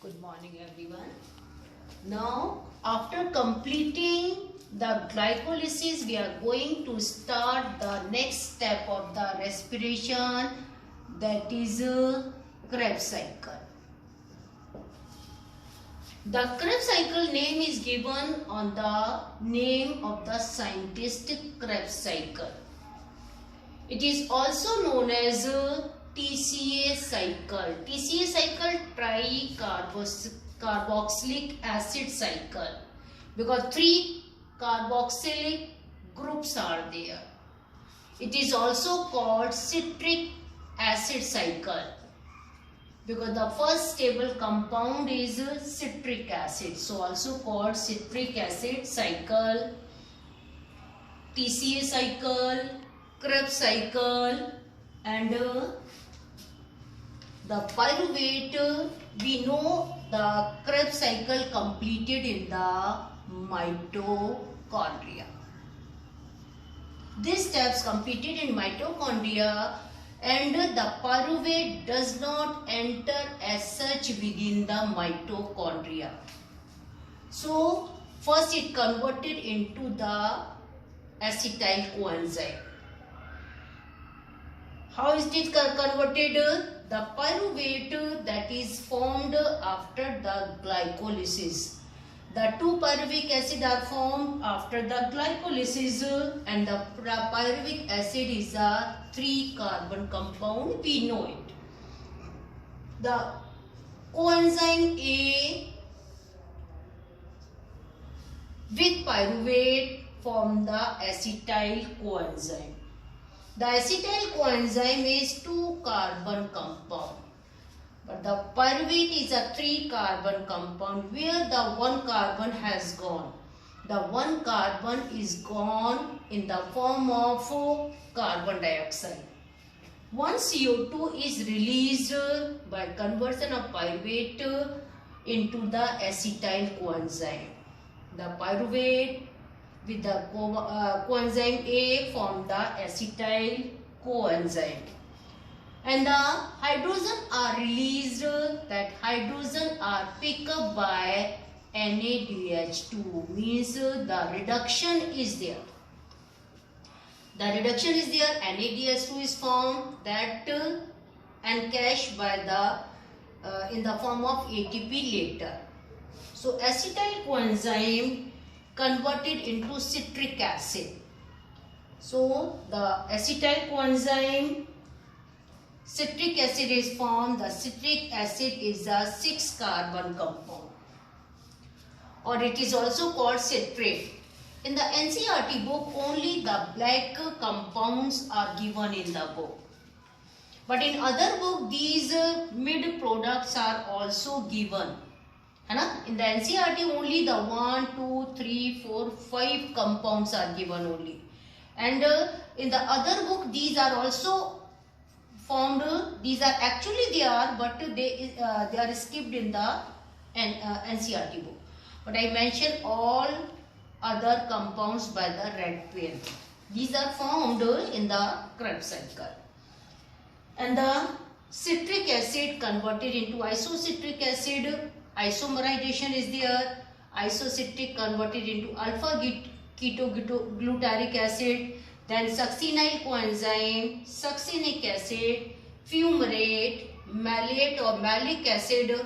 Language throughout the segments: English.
Good morning everyone. Now after completing the glycolysis we are going to start the next step of the respiration, that is Krebs cycle. The Krebs cycle name is given on the name of the scientist Krebs cycle. It is also known as TCA cycle. TCA cycle, tricarboxylic acid cycle, because 3 carboxylic groups are there. It is also called citric acid cycle, because the first stable compound is citric acid, so also called citric acid cycle, TCA cycle, Krebs cycle, and the pyruvate. We know the Krebs cycle completed in the mitochondria. These steps completed in mitochondria, and the pyruvate does not enter as such within the mitochondria. So first it converted into the acetyl coenzyme. How is it converted? The pyruvate that is formed after the glycolysis. The 2 pyruvic acid are formed after the glycolysis, and the pyruvic acid is a 3 carbon compound. We know it. The coenzyme A with pyruvate form the acetyl coenzyme. The acetyl coenzyme is 2 carbon compound, but the pyruvate is a 3 carbon compound where the 1 carbon has gone. The 1 carbon is gone in the form of carbon dioxide. 1 CO2 is released by conversion of pyruvate into the acetyl coenzyme. The pyruvate with the coenzyme A form the acetyl coenzyme, and the hydrogen are released. That hydrogen are picked up by NADH2, means the reduction is there. The reduction is there, NADH2 is formed, that encashed by the in the form of ATP later. So acetyl coenzyme converted into citric acid. So the acetyl coenzyme, citric acid is formed. The citric acid is a 6 carbon compound, or it is also called citrate. In the NCERT book only the black compounds are given in the book, but in other book these mid products are also given. In the NCERT only the 1, 2, 3, 4, 5 compounds are given only, and in the other book these are also formed. These are actually there, but they are skipped in the NCERT book. But I mentioned all other compounds by the red pen. These are formed in the Krebs cycle, and the citric acid converted into isocitric acid. Isomerization is there. Isocitric converted into alpha ketoglutaric acid. Then succinyl coenzyme, succinic acid, fumarate, malate or malic acid.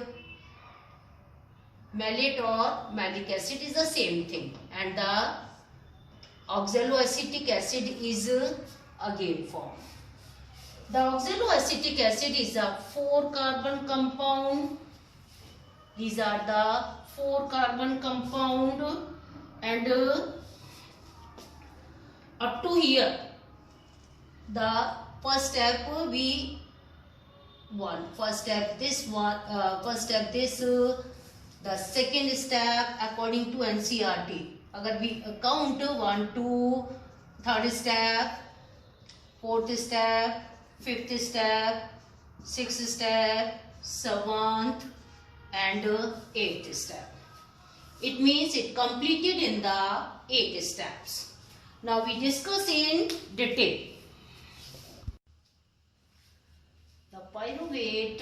Malate or malic acid is the same thing, and the oxaloacetic acid is again formed. The oxaloacetic acid is a 4 carbon compound. These are the 4 carbon compound, and up to here the first step we won. First step this one, the second step according to NCERT. Agar we count 1, 2, third step, fourth step, fifth step, sixth step, seventh, and 8th step. It means it completed in the 8 steps. Now we discuss in detail. The pyruvate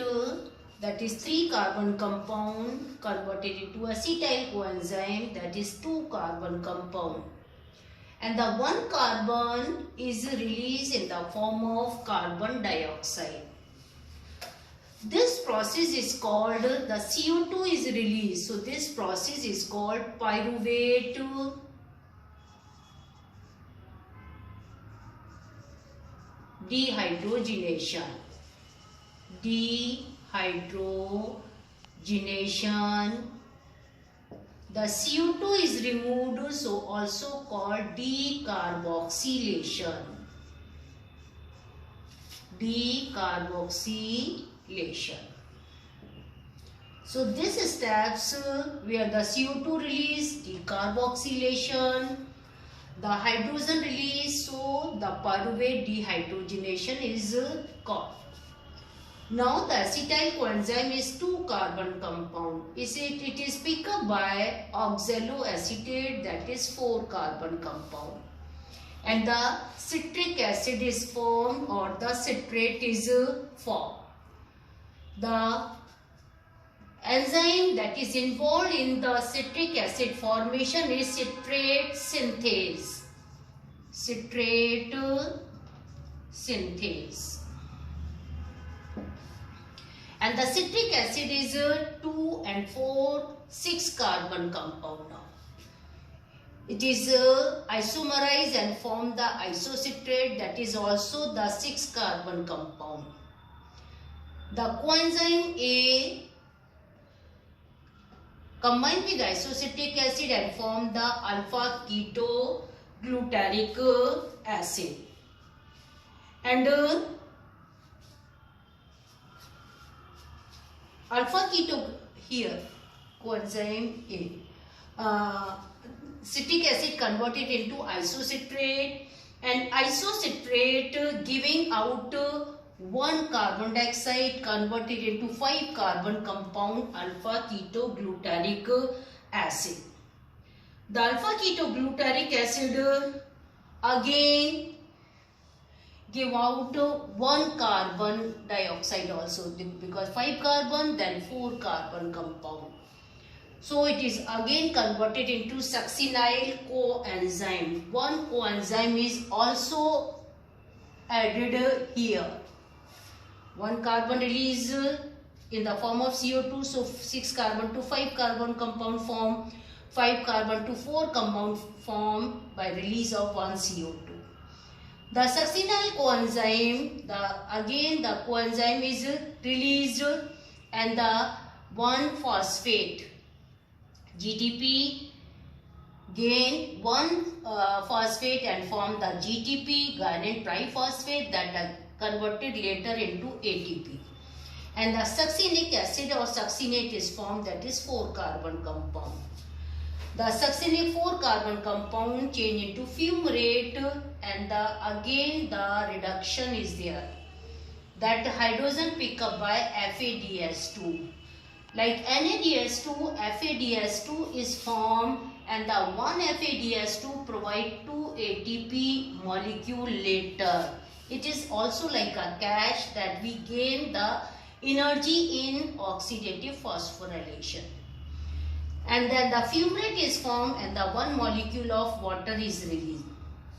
that is 3 carbon compound converted into acetyl coenzyme, that is 2 carbon compound. And the 1 carbon is released in the form of carbon dioxide. This process is called, the CO2 is released. So this process is called pyruvate dehydrogenation. Dehydrogenation. The CO2 is removed, so also called decarboxylation. Decarboxylation. So this steps where the CO2 release, decarboxylation, the hydrogen release, so the pyruvate dehydrogenation is called. Now the acetyl coenzyme is 2 carbon compound. It is picked up by oxaloacetate, that is 4 carbon compound. And the citric acid is formed, or the citrate is formed. The enzyme that is involved in the citric acid formation is citrate synthase. Citrate synthase. And the citric acid is 2 and 4, 6 carbon compound now. It is isomerized and form the isocitrate, that is also the 6 carbon compound. The coenzyme A combine with isocitric acid and form the alpha ketoglutaric acid. And alpha keto here, coenzyme A. Citric acid converted into isocitrate, and isocitrate giving out 1 carbon dioxide converted into 5 carbon compound alpha ketoglutaric acid. The alpha ketoglutaric acid again give out 1 carbon dioxide also, because 5 carbon then 4 carbon compound. So it is again converted into succinyl coenzyme. 1 coenzyme is also added here. 1 carbon release in the form of CO2, so 6 carbon to 5 carbon compound form, 5 carbon to 4 compound form by release of 1 CO2. The succinyl coenzyme, again the coenzyme is released, and the 1 phosphate GTP gain 1 phosphate and form the GTP, guanine triphosphate, that are converted later into ATP. And the succinic acid or succinate is formed, that is 4 carbon compound. The succinic 4 carbon compound change into fumarate, and again the reduction is there. That hydrogen pick up by FADS2. Like NADS2, FADS2 is formed, and the 1 FADS2 provide 2 ATP molecule later. It is also like a cache that we gain the energy in oxidative phosphorylation. And then the fumarate is formed, and the 1 molecule of water is released.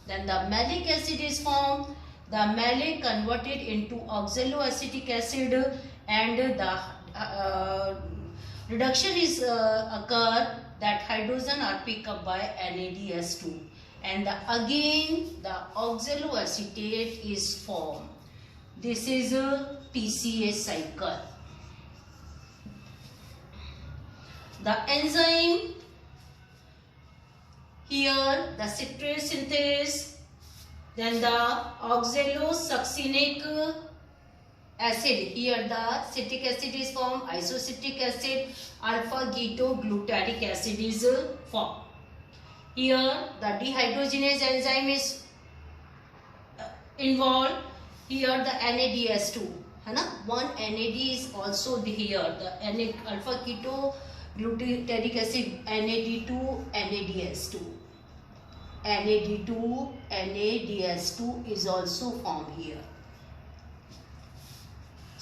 Then the malic acid is formed. The malic converted into oxaloacetic acid, and the reduction is occur, that hydrogen are picked up by NADS2, and again the oxaloacetate is formed. This is a PCA cycle. The enzyme here, the citrate synthase, then the oxalosuccinic acid, here the citric acid is formed, isocitric acid, alpha ketoglutaric acid is formed. Here the dehydrogenase enzyme is involved. Here the NADS2, है ना? 1 NAD is also here. The alpha ketoglutaric acid, NAD2, NADS2. NAD2 is also formed here.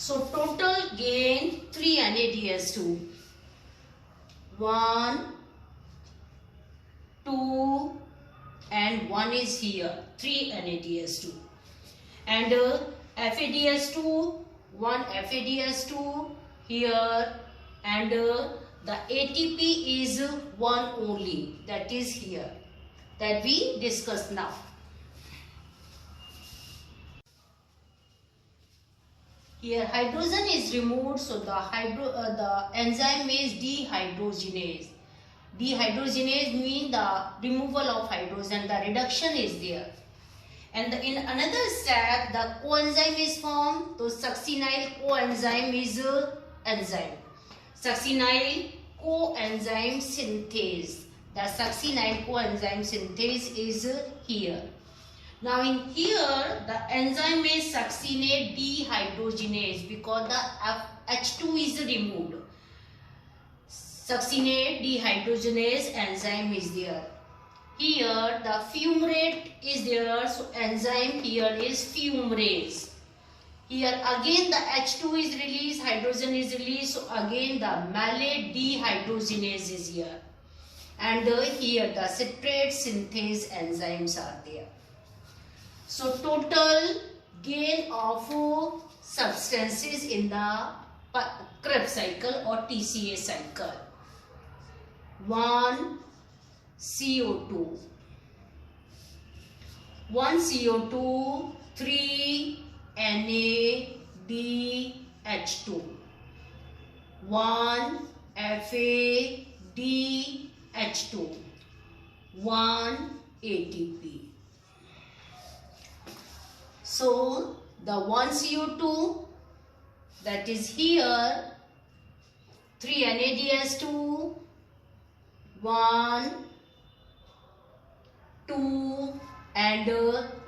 So total gain 3 NADH2. 1, 2 and 1 is here. 3 NADH2. And FADH2, 1 FADH2 here, and the ATP is 1 only, that is here, that we discussed now. Here hydrogen is removed, so the enzyme is dehydrogenase. Dehydrogenase means the removal of hydrogen, the reduction is there. And in another step, the coenzyme is formed. So succinyl coenzyme is enzyme. Succinyl coenzyme synthase. The succinyl coenzyme synthase is here. Now in here, the enzyme is succinate dehydrogenase because the H2 is removed. Succinate dehydrogenase enzyme is there. Here the fumarate is there, so enzyme here is fumarase. Here again the H2 is released, hydrogen is released, so again the malate dehydrogenase is here. And here the citrate synthase enzymes are there. So total gain of substances in the Krebs cycle or TCA cycle. 1 CO2, 1 CO2, 3 NADH2, 1 FADH2, 1 ATP. So the 1 CO2, that is here, 3 NADH2, 1, 2 and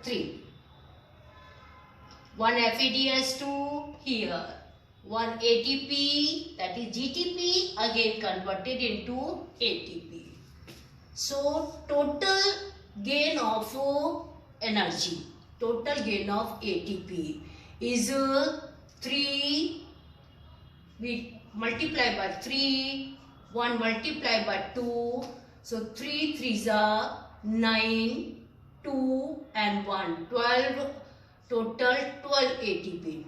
3. 1 FADH2 here. 1 ATP, that is GTP, again converted into ATP. So total gain of energy, total gain of ATP is 3, we multiply by 3, 1 multiply by 2, so 3 3s are 9, 2 and 1, 12, total 12 ATP.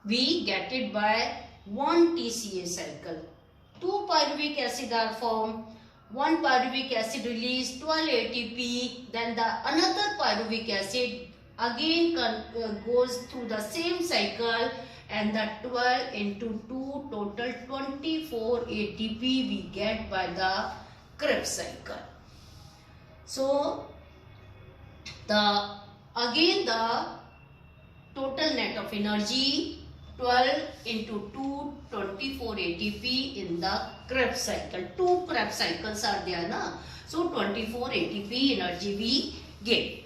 We get it by 1 TCA cycle. 2 pyruvic acid are formed, 1 pyruvic acid release 12 ATP, then the another pyruvic acid again goes through the same cycle, and the 12 into 2 total 24 ATP we get by the Krebs cycle. So again the total net of energy 12 into 2, 24 ATP in the Krebs cycle. 2 Krebs cycles are there, na? So 24 ATP energy we get.